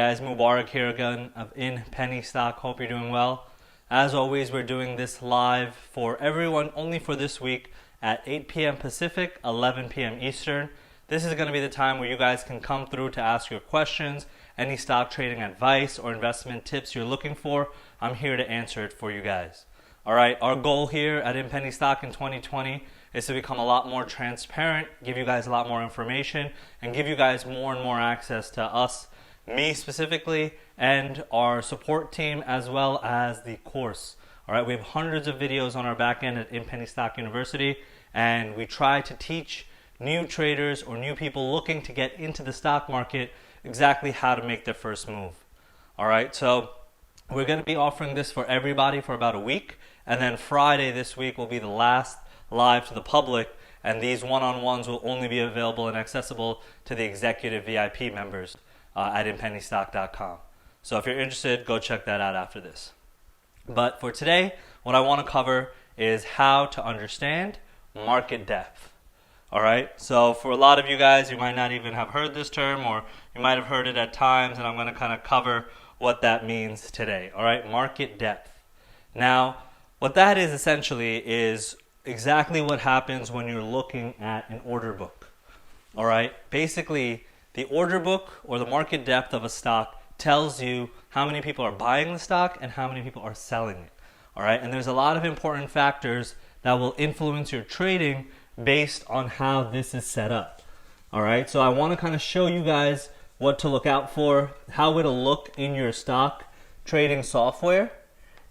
guys? Mubarak here again of In Penny Stock. Hope you're doing well. As always, we're doing this live for everyone only for this week at 8 p.m. Pacific, 11 p.m. Eastern. This is going to be the time where you guys can come through to ask your questions, any stock trading advice or investment tips you're looking for. I'm here to answer it for you guys. All right, our goal here at In Penny Stock in 2020 is to become a lot more transparent, give you guys a lot more information, and give you guys more and more access to us, me specifically, and our support team, as well as the course. All right, we have hundreds of videos on our back end at In Penny Stock University, and we try to teach new traders or new people looking to get into the stock market exactly how to make their first move. All right, so we're going to be offering this for everybody for about a week, and then Friday this week will be the last live to the public, and these one-on-ones will only be available and accessible to the executive VIP members at inpennystock.com. So if you're interested, go check that out after this. But for today, what I want to cover is how to understand market depth. All right, so for a lot of you guys, you might not even have heard this term, or you might have heard it at times, and I'm going to kind of cover what that means today. All right, market depth. Now, what that is essentially is exactly what happens when you're looking at an order book. All right, basically, the order book or the market depth of a stock tells you how many people are buying the stock and how many people are selling it. All right, and there's a lot of important factors that will influence your trading based on how this is set up. All right, so I want to kind of show you guys what to look out for, how it'll look in your stock trading software.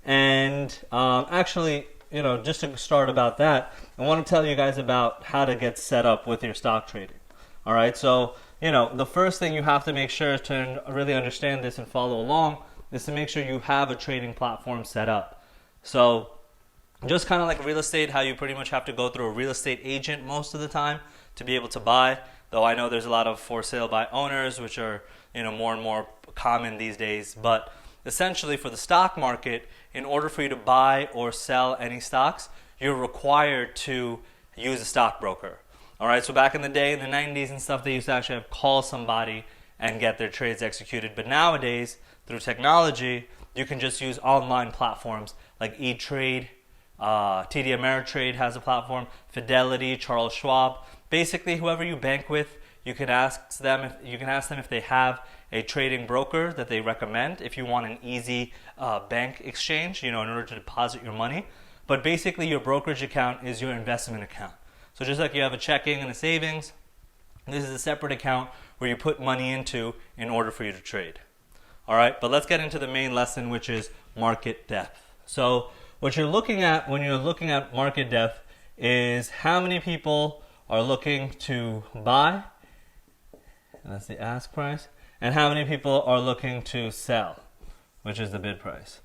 And actually, just to start about that, I want to tell you guys about how to get set up with your stock trading. All right, so the first thing you have to make sure is to really understand this and follow along is to make sure you have a trading platform set up. So just kind of like real estate, how you pretty much have to go through a real estate agent most of the time to be able to buy, though I know there's a lot of for sale by owners, which are more and more common these days. But essentially for the stock market, in order for you to buy or sell any stocks, you're required to use a stockbroker. All right, so back in the day, in the 90s and stuff, they used to actually have call somebody and get their trades executed. But nowadays, through technology, you can just use online platforms like E-Trade, TD Ameritrade has a platform, Fidelity, Charles Schwab. Basically, whoever you bank with, you can ask them if they have a trading broker that they recommend if you want an easy bank exchange, in order to deposit your money. But basically, your brokerage account is your investment account. So just like you have a checking and a savings, this is a separate account where you put money into in order for you to trade. All right, but let's get into the main lesson, which is market depth. So what you're looking at when you're looking at market depth is how many people are looking to buy, and that's the ask price, and how many people are looking to sell, which is the bid price.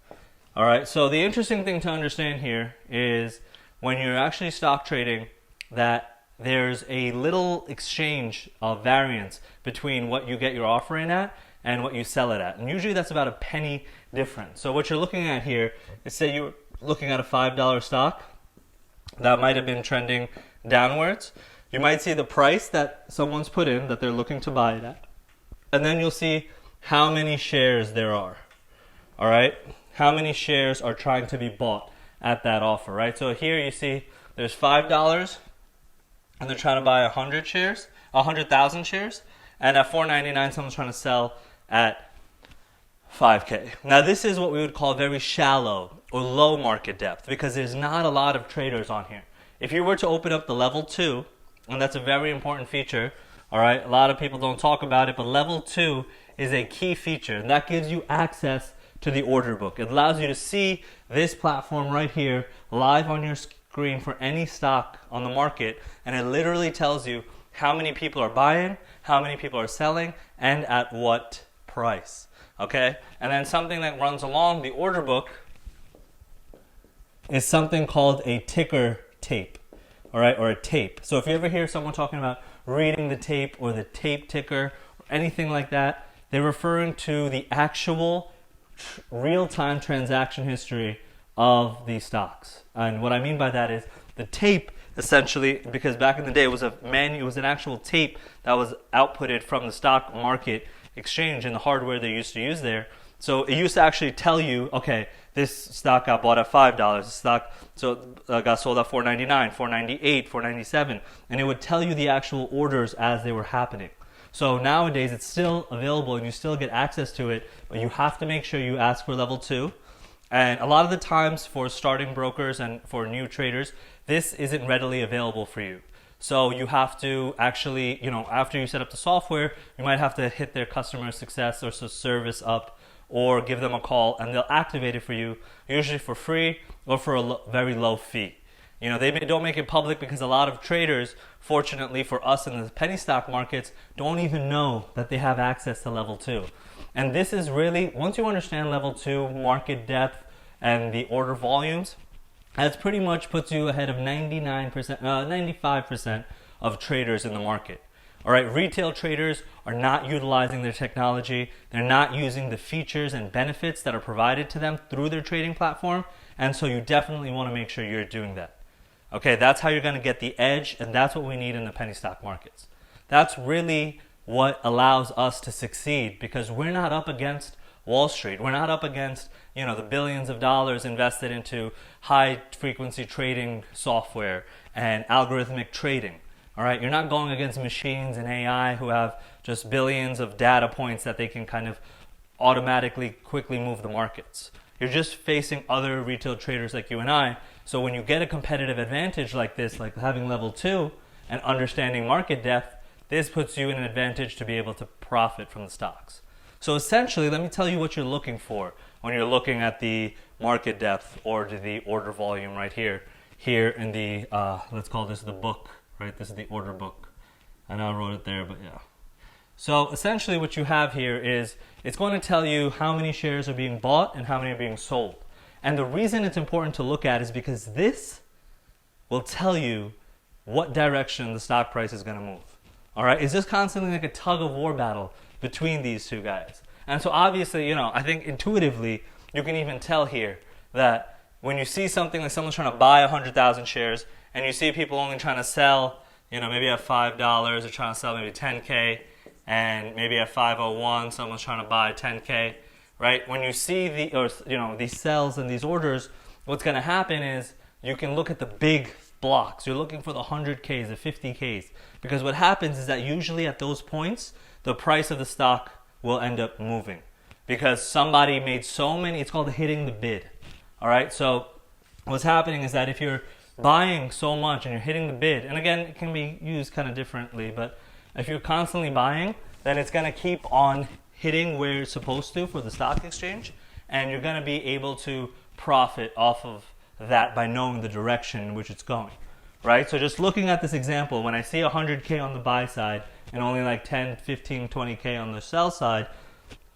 All right, so the interesting thing to understand here is when you're actually stock trading, that there's a little exchange of variance between what you get your offer in at and what you sell it at. And usually that's about a penny difference. So what you're looking at here is, say you're looking at a $5 stock that might have been trending downwards. You might see the price that someone's put in that they're looking to buy it at. And then you'll see how many shares there are. All right? How many shares are trying to be bought at that offer, right? So here you see there's $5 and they're trying to buy 100,000 shares, and at $4.99 someone's trying to sell at $5K. Now this is what we would call very shallow or low market depth because there's not a lot of traders on here. If you were to open up the level 2, and that's a very important feature, all right, a lot of people don't talk about it, but level 2 is a key feature, and that gives you access to the order book. It allows you to see this platform right here live on your screen for any stock on the market, and it literally tells you how many people are buying, how many people are selling, and at what price. Okay? And then something that runs along the order book is something called a ticker tape. All right, or a tape. So if you ever hear someone talking about reading the tape or the tape ticker or anything like that, they're referring to the actual real-time transaction history of these stocks. And what I mean by that is the tape, essentially, because back in the day it was an actual tape that was outputted from the stock market exchange and the hardware they used to use there. So it used to actually tell you, okay, this stock got bought at $5. This stock got sold at $4.99, $4.98, $4.97, and it would tell you the actual orders as they were happening. So nowadays it's still available and you still get access to it, but you have to make sure you ask for level 2. And a lot of the times for starting brokers and for new traders, this isn't readily available for you. So you have to actually, after you set up the software, you might have to hit their customer success or service up or give them a call and they'll activate it for you, usually for free or for a very low fee. They don't make it public because a lot of traders, fortunately for us in the penny stock markets, don't even know that they have access to level 2. And this is really, once you understand level 2 market depth and the order volumes, that pretty much puts you ahead of 95% of traders in the market. All right, retail traders are not utilizing their technology. They're not using the features and benefits that are provided to them through their trading platform. And so you definitely want to make sure you're doing that. Okay, that's how you're going to get the edge, and that's what we need in the penny stock markets. That's really what allows us to succeed because we're not up against Wall Street. We're not up against, the billions of dollars invested into high frequency trading software and algorithmic trading. All right, you're not going against machines and AI who have just billions of data points that they can kind of automatically quickly move the markets. You're just facing other retail traders like you and I. So when you get a competitive advantage like this, like having level 2 and understanding market depth, this puts you in an advantage to be able to profit from the stocks. So essentially, let me tell you what you're looking for when you're looking at the market depth or the order volume right here. Here in the, let's call this the book, right? This is the order book. I know I wrote it there, but yeah. So essentially what you have here is it's going to tell you how many shares are being bought and how many are being sold. And the reason it's important to look at is because this will tell you what direction the stock price is going to move. All right? It's just constantly like a tug of war battle between these two guys. And so obviously, I think intuitively you can even tell here that when you see something like someone's trying to buy 100,000 shares and you see people only trying to sell, maybe at $5, they're trying to sell maybe 10K, and maybe at 501 someone's trying to buy 10K, right? When you see these sells and these orders, what's going to happen is you can look at the big blocks. You're looking for the 100Ks, the 50Ks, because what happens is that usually at those points, the price of the stock will end up moving because somebody made so many, it's called hitting the bid. All right, so what's happening is that if you're buying so much and you're hitting the bid, and again, it can be used kind of differently, but if you're constantly buying, then it's going to keep on hitting where it's supposed to for the stock exchange, and you're going to be able to profit off of that by knowing the direction in which it's going, right? So just looking at this example, when I see 100K on the buy side and only like 10, 15, 20K on the sell side,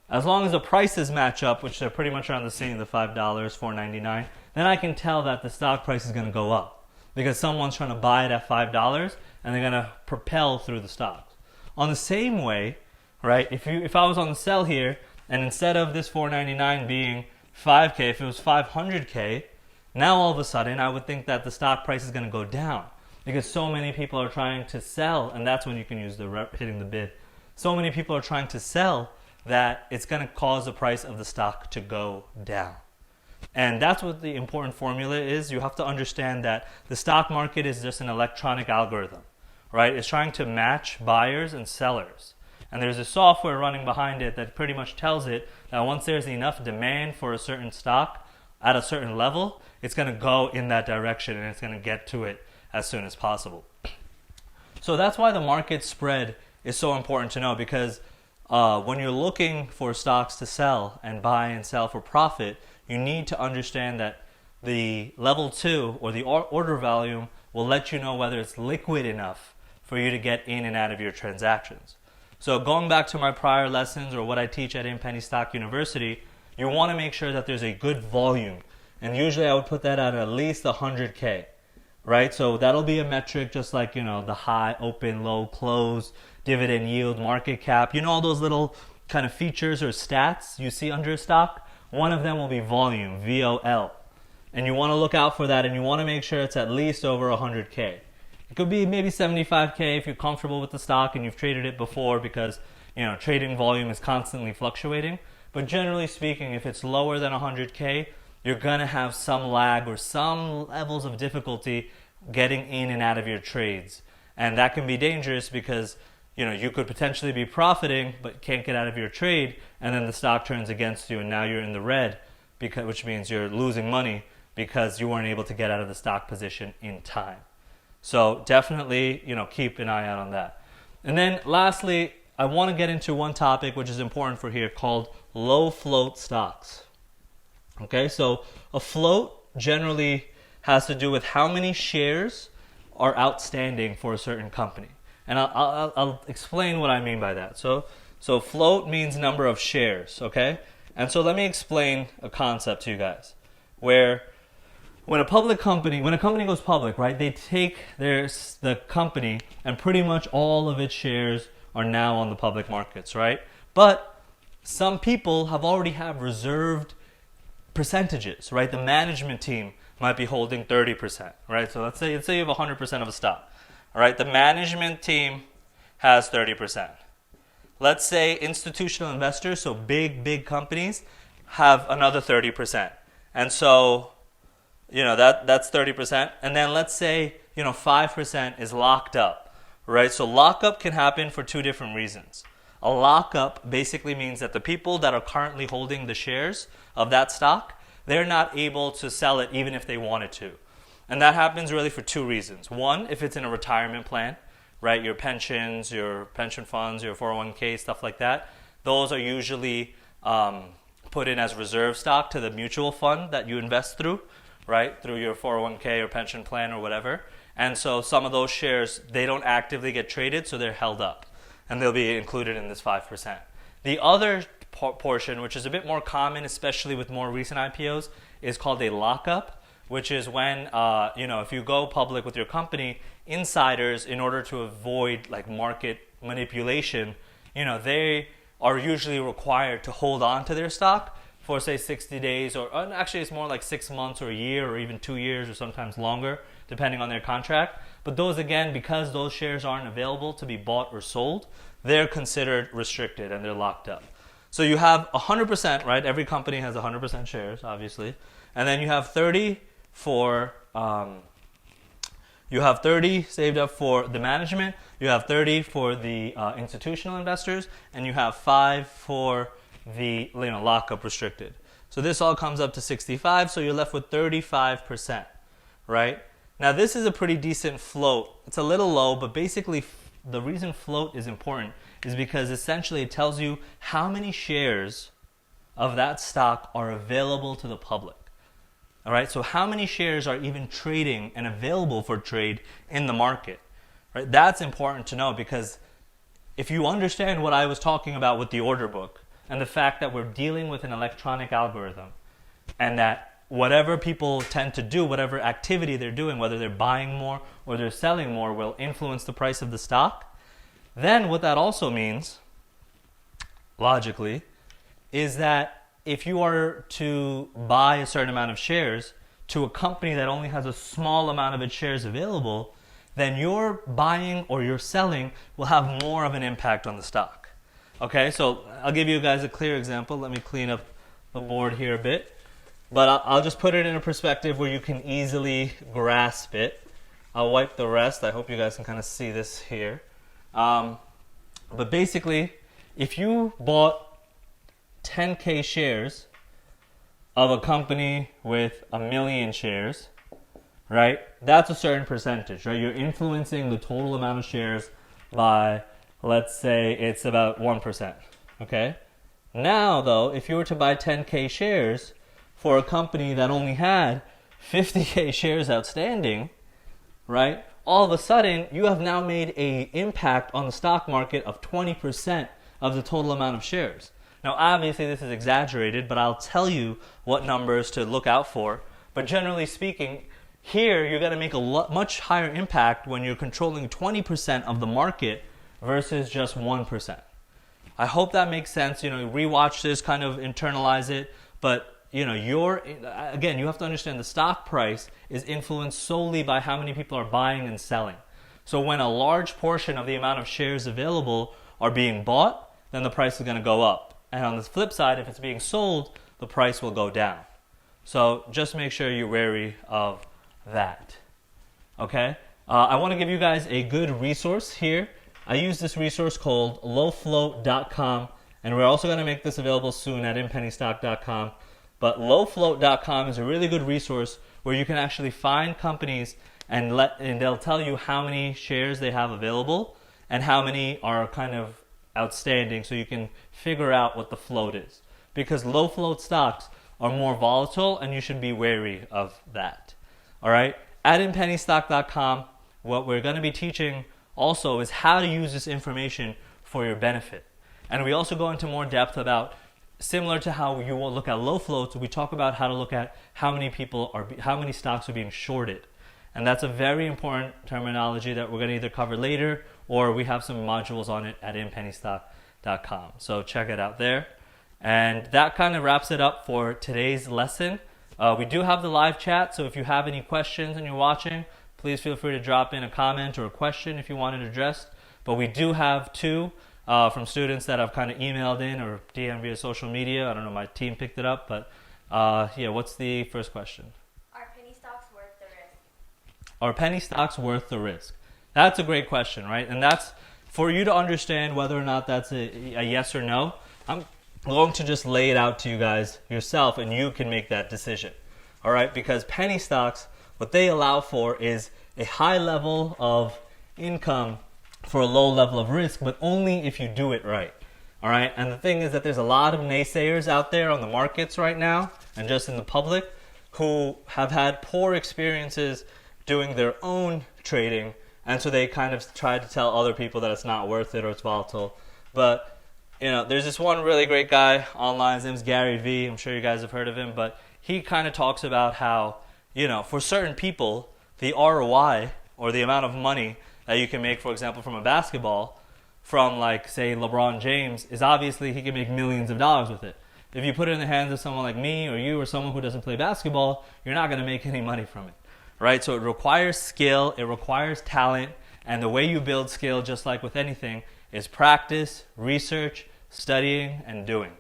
as long as the prices match up, which they're pretty much around the same, the $5, $4.99, then I can tell that the stock price is going to go up because someone's trying to buy it at $5 and they're going to propel through the stocks. On the same way, right, if I was on the sell here and instead of this $4.99 being 5K, if it was 500K, now all of a sudden I would think that the stock price is going to go down because so many people are trying to sell, and that's when you can use the hitting the bid. So many people are trying to sell that it's going to cause the price of the stock to go down. And that's what the important formula is. You have to understand that the stock market is just an electronic algorithm, right? It's trying to match buyers and sellers. And there's a software running behind it that pretty much tells it that once there's enough demand for a certain stock at a certain level, it's going to go in that direction and it's going to get to it as soon as possible. So that's why the market spread is so important to know, because when you're looking for stocks to sell and buy and sell for profit, you need to understand that the level 2 or the order volume will let you know whether it's liquid enough for you to get in and out of your transactions. So going back to my prior lessons or what I teach at Penny Stock University, you want to make sure that there's a good volume. And usually I would put that at least 100K, right? So that'll be a metric just like, the high, open, low, close, dividend yield, market cap. All those little kind of features or stats you see under a stock? One of them will be volume, VOL. And you want to look out for that, and you want to make sure it's at least over 100K. It could be maybe 75K if you're comfortable with the stock and you've traded it before, because trading volume is constantly fluctuating. But generally speaking, if it's lower than 100K, you're going to have some lag or some levels of difficulty getting in and out of your trades. And that can be dangerous because you could potentially be profiting but can't get out of your trade, and then the stock turns against you and now you're in the red, which means you're losing money because you weren't able to get out of the stock position in time. So definitely, keep an eye out on that. And then lastly, I want to get into one topic which is important for here called low float stocks. Okay, so a float generally has to do with how many shares are outstanding for a certain company. And I'll explain what I mean by that. So float means number of shares, okay? And so let me explain a concept to you guys. Where when a company goes public, right, they take the company and pretty much all of its shares are now on the public markets, right? But some people already have reserved percentages, right? The management team might be holding 30%, right? So let's say you have 100% of a stock. All right, the management team has 30%. Let's say institutional investors, so big companies, have another 30%. And so, that's 30%. And then let's say, 5% is locked up, right? So lockup can happen for two different reasons. A lockup basically means that the people that are currently holding the shares of that stock, they're not able to sell it even if they wanted to. And that happens really for two reasons. One, if it's in a retirement plan, right? Your pensions, your pension funds, your 401k, stuff like that. Those are usually put in as reserve stock to the mutual fund that you invest through, right? Through your 401k or pension plan or whatever. And so some of those shares, they don't actively get traded, so they're held up. And they'll be included in this 5%. The other portion, which is a bit more common, especially with more recent IPOs, is called a lockup, which is when, if you go public with your company, insiders, in order to avoid market manipulation, they are usually required to hold on to their stock for, say, 60 days, or actually it's more like 6 months or a year or even 2 years or sometimes longer, depending on their contract. But those, again, because those shares aren't available to be bought or sold, they're considered restricted and they're locked up. So you have 100%, right? Every company has 100% shares, obviously. And then you have 30 saved up for the management, you have 30 for the institutional investors, and you have 5 for the lockup restricted. So this all comes up to 65, so you're left with 35%, right? Now this is a pretty decent float. It's a little low, but basically the reason float is important is because essentially it tells you how many shares of that stock are available to the public. All right, so how many shares are even trading and available for trade in the market? Right? That's important to know, because if you understand what I was talking about with the order book and the fact that we're dealing with an electronic algorithm, and that whatever people tend to do, whatever activity they're doing, whether they're buying more or they're selling more, will influence the price of the stock, then what that also means, logically, is that if you are to buy a certain amount of shares to a company that only has a small amount of its shares available, then your buying or your selling will have more of an impact on the stock. Okay, so I'll give you guys a clear example. Let me clean up the board here a bit. But I'll just put it in a perspective where you can easily grasp it. I'll wipe the rest. I hope you guys can kind of see this here. But basically, if you bought 10K shares of a company with 1 million shares, right? That's a certain percentage, right? You're influencing the total amount of shares by, let's say, it's about 1%, okay? Now, though, if you were to buy 10K shares for a company that only had 50K shares outstanding, right? All of a sudden, you have now made an impact on the stock market of 20% of the total amount of shares. Now, obviously, this is exaggerated, but I'll tell you what numbers to look out for. But generally speaking, here you're going to make a much higher impact when you're controlling 20% of the market versus just 1%. I hope that makes sense. Rewatch this, kind of internalize it. But, again, you have to understand the stock price is influenced solely by how many people are buying and selling. So when a large portion of the amount of shares available are being bought, then the price is going to go up. And on the flip side, if it's being sold, the price will go down. So just make sure you're wary of that. Okay? I want to give you guys a good resource here. I use this resource called lowfloat.com, and we're also going to make this available soon at inpennystock.com. But lowfloat.com is a really good resource where you can actually find companies and they'll tell you how many shares they have available and how many are kind of outstanding, so you can figure out what the float is. Because low float stocks are more volatile and you should be wary of that. All right? At inpennystock.com, what we're going to be teaching also is how to use this information for your benefit. And we also go into more depth about, similar to how you will look at low floats, we talk about how to look at how many stocks are being shorted. And that's a very important terminology that we're going to either cover later or we have some modules on it at inpennystock.com. So check it out there. And that kind of wraps it up for today's lesson. We do have the live chat, so if you have any questions and you're watching, please feel free to drop in a comment or a question if you want it addressed. But we do have two from students that have kind of emailed in or DM via social media. I don't know, my team picked it up, but yeah, what's the first question? Are penny stocks worth the risk? Are penny stocks worth the risk? That's a great question, right? And that's for you to understand whether or not that's a yes or no. I'm going to just lay it out to you guys yourself and you can make that decision. All right? Because penny stocks, what they allow for is a high level of income for a low level of risk, but only if you do it right. All right? And the thing is that there's a lot of naysayers out there on the markets right now and just in the public who have had poor experiences doing their own trading, and so they kind of try to tell other people that it's not worth it or it's volatile. But you know, there's this one really great guy online, his name's Gary Vee. I'm sure you guys have heard of him, but he kind of talks about how, you know, for certain people, the ROI or the amount of money that you can make, for example, from a basketball, from like, say, LeBron James, is obviously he can make millions of dollars with it. If you put it in the hands of someone like me or you or someone who doesn't play basketball, you're not going to make any money from it, right? So it requires skill, it requires talent, and the way you build skill, just like with anything, is practice, research, studying, and doing.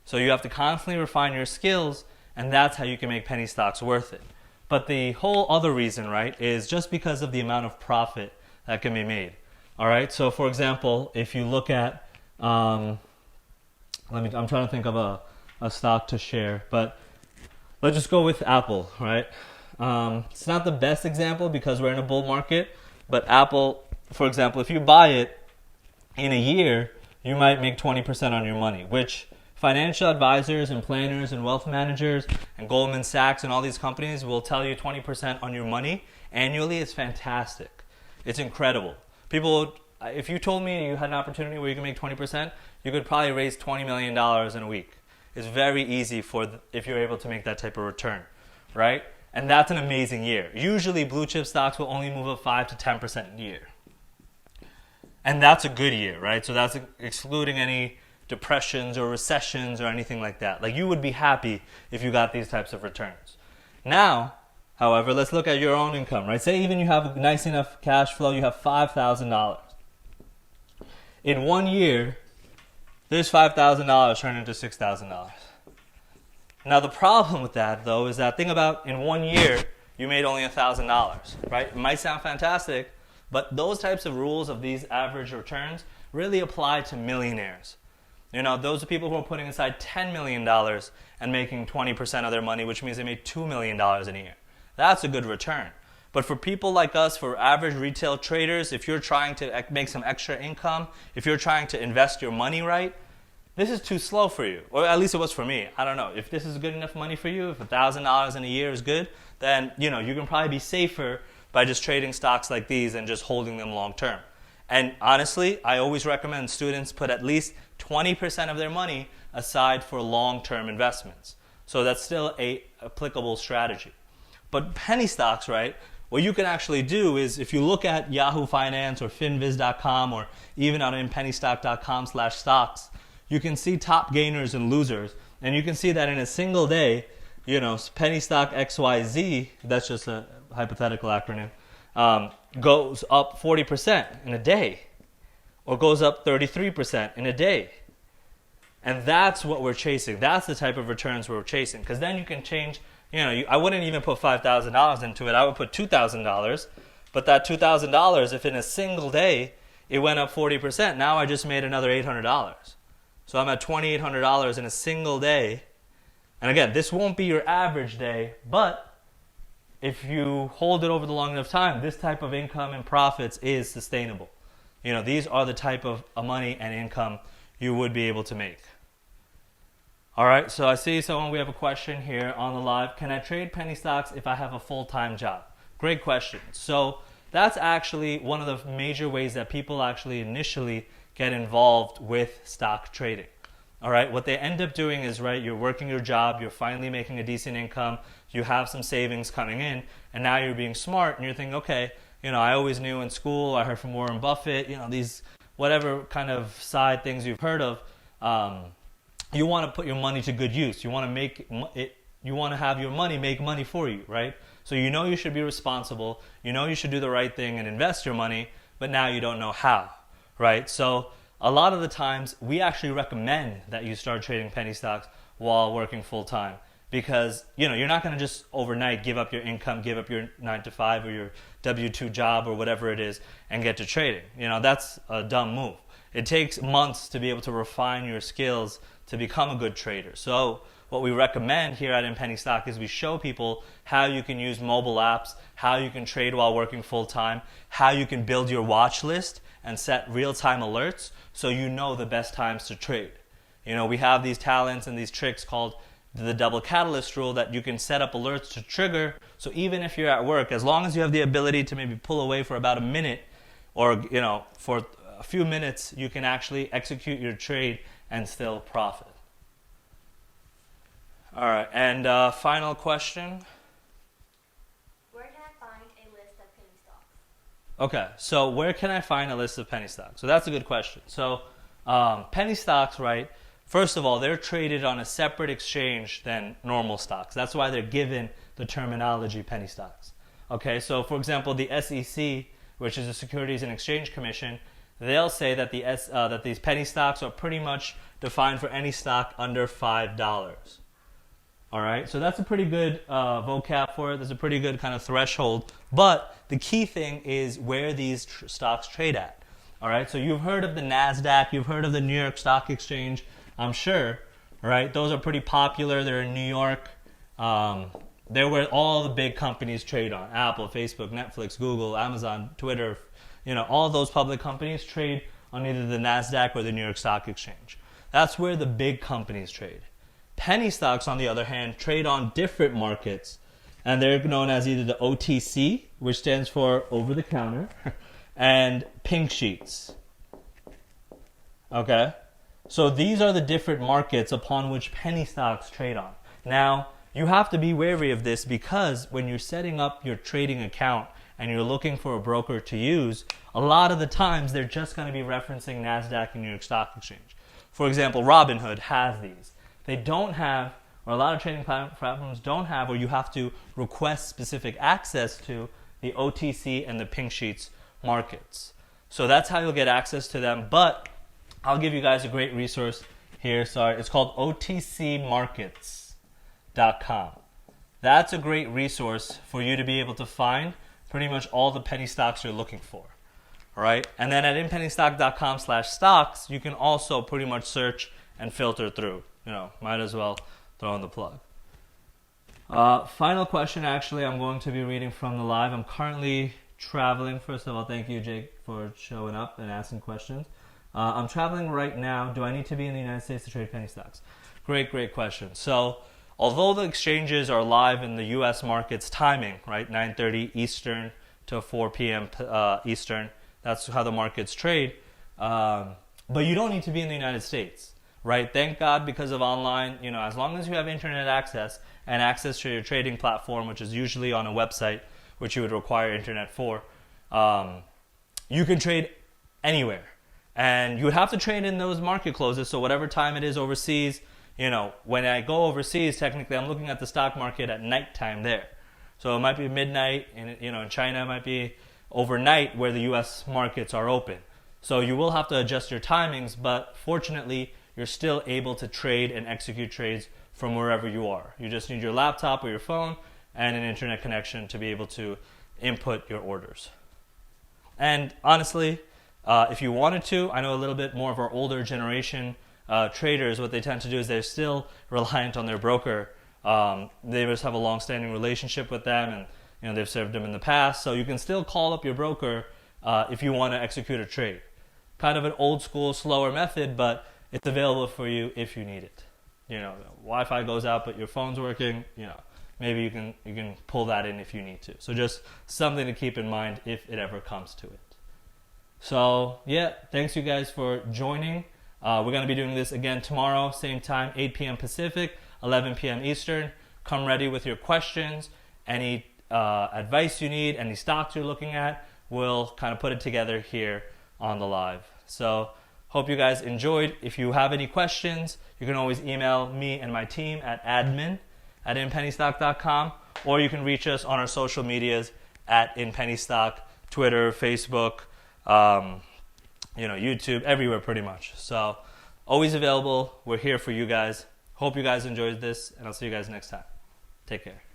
So you have to constantly refine your skills, and that's how you can make penny stocks worth it. But the whole other reason, right, is just because of the amount of profit that can be made. All right, so for example, if you look at, I'm trying to think of a stock to share, but let's just go with Apple, right? It's not the best example because we're in a bull market, but Apple, for example, if you buy it in a year, you might make 20% on your money, which financial advisors and planners and wealth managers and Goldman Sachs and all these companies will tell you 20% on your money annually is fantastic. It's incredible. People, if you told me you had an opportunity where you can make 20%, you could probably raise $20 million in a week. It's very easy if you're able to make that type of return, right? And that's an amazing year. Usually blue chip stocks will only move up 5 to 10% a year. And that's a good year, right? So that's excluding any depressions or recessions or anything like that. Like you would be happy if you got these types of returns. Now, however, let's look at your own income, right? Say even you have nice enough cash flow, you have $5,000. In 1 year, there's $5,000 turned into $6,000. Now the problem with that though is that think about in 1 year, you made only $1,000, right? It might sound fantastic, but those types of rules of these average returns really apply to millionaires. You know, those are people who are putting aside $10 million and making 20% of their money, which means they made $2 million in a year. That's a good return. But for people like us, for average retail traders, if you're trying to make some extra income, if you're trying to invest your money right, this is too slow for you. Or at least it was for me. I don't know. If this is good enough money for you, if $1,000 in a year is good, then you know you can probably be safer by just trading stocks like these and just holding them long term. And honestly, I always recommend students put at least 20% of their money aside for long-term investments. So that's still a applicable strategy. But penny stocks, right? What you can actually do is if you look at Yahoo Finance or finviz.com or even on pennystock.com/stocks, you can see top gainers and losers. And you can see that in a single day, you know, penny stock XYZ, that's just a hypothetical acronym, goes up 40% in a day, or goes up 33% in a day. And that's what we're chasing. That's the type of returns we're chasing. Because then you can change, I wouldn't even put $5,000 into it. I would put $2,000. But that $2,000, if in a single day it went up 40%, now I just made another $800. So I'm at $2,800 in a single day. And again, this won't be your average day, but if you hold it over the long enough time, this type of income and profits is sustainable. These are the type of money and income you would be able to make. All right, so I see we have a question here on the live. Can I trade penny stocks if I have a full-time job? Great question. So that's actually one of the major ways that people actually initially get involved with stock trading. All right, what they end up doing is, you're working your job, you're finally making a decent income, you have some savings coming in, and now you're being smart and you're thinking, okay, I always knew in school, I heard from Warren Buffett, these whatever kind of side things you've heard of, you want to put your money to good use. You want to make it. You want to have your money make money for you, right? So you should be responsible. You should do the right thing and invest your money, but now you don't know how, right? So a lot of the times we actually recommend that you start trading penny stocks while working full time, because you're not going to just overnight give up your income, give up your 9-to-5 or your W-2 job or whatever it is and get to trading. That's a dumb move. It takes months to be able to refine your skills to become a good trader. So what we recommend here at InPenny Stock is we show people how you can use mobile apps, how you can trade while working full time, how you can build your watch list and set real-time alerts so you know the best times to trade. We have these talents and these tricks called the double catalyst rule that you can set up alerts to trigger. So even if you're at work, as long as you have the ability to maybe pull away for about a minute or for a few minutes, you can actually execute your trade and still profit. All right, and final question. Where can I find a list of penny stocks? Okay, so where can I find a list of penny stocks? So that's a good question. So penny stocks, first of all, they're traded on a separate exchange than normal stocks. That's why they're given the terminology penny stocks. Okay, so for example, the SEC, which is the Securities and Exchange Commission, they'll say that that these penny stocks are pretty much defined for any stock under $5. All right, so that's a pretty good vocab for it. There's a pretty good kind of threshold. But the key thing is where these stocks trade at. All right, so you've heard of the NASDAQ, you've heard of the New York Stock Exchange, I'm sure. All right, those are pretty popular. They're in New York. They're where all the big companies trade on. Apple, Facebook, Netflix, Google, Amazon, Twitter. All those public companies trade on either the NASDAQ or the New York Stock Exchange. That's where the big companies trade. Penny stocks, on the other hand, trade on different markets, and they're known as either the OTC, which stands for over the counter, and pink sheets. Okay? So these are the different markets upon which penny stocks trade on. Now, you have to be wary of this because when you're setting up your trading account and you're looking for a broker to use, a lot of the times they're just going to be referencing NASDAQ and New York Stock Exchange. For example, Robinhood has these. They don't have, or a lot of trading platforms don't have, or you have to request specific access to the OTC and the pink sheets markets. So that's how you'll get access to them. But I'll give you guys a great resource here. Sorry, it's called OTCmarkets.com. That's a great resource for you to be able to find pretty much all the penny stocks you're looking for. All right, and then at inpennystock.com/stocks, you can also pretty much search and filter through. Might as well throw in the plug. Final question, actually, I'm going to be reading from the live. I'm currently traveling. First of all, thank you, Jake, for showing up and asking questions. I'm traveling right now. Do I need to be in the United States to trade penny stocks? Great question. So, although the exchanges are live in the U.S. markets timing, 9:30 Eastern to 4 p.m. Eastern, that's how the markets trade. But you don't need to be in the United States. Thank God, because of online, as long as you have internet access and access to your trading platform, which is usually on a website, which you would require internet for, you can trade anywhere. And you would have to trade in those market closes, so whatever time it is overseas, when I go overseas, technically I'm looking at the stock market at nighttime there. So it might be midnight, and in China it might be overnight where the U.S. markets are open. So you will have to adjust your timings, but fortunately, you're still able to trade and execute trades from wherever you are. You just need your laptop or your phone and an internet connection to be able to input your orders. And honestly, if you wanted to, I know a little bit more of our older generation traders, what they tend to do is they're still reliant on their broker. They just have a long-standing relationship with them, and they've served them in the past. So you can still call up your broker if you want to execute a trade. Kind of an old school, slower method, but it's available for you if you need it. Wi-Fi goes out, but your phone's working. Maybe you can pull that in if you need to. So just something to keep in mind if it ever comes to it. So yeah, thanks you guys for joining. We're going to be doing this again tomorrow, same time, 8 p.m. Pacific, 11 p.m. Eastern. Come ready with your questions, any advice you need, any stocks you're looking at. We'll kind of put it together here on the live. So hope you guys enjoyed. If you have any questions, you can always email me and my team at admin@inpennystock.com, or you can reach us on our social medias at InPennyStock, Twitter, Facebook, YouTube, everywhere pretty much. So always available. We're here for you guys. Hope you guys enjoyed this, and I'll see you guys next time. Take care.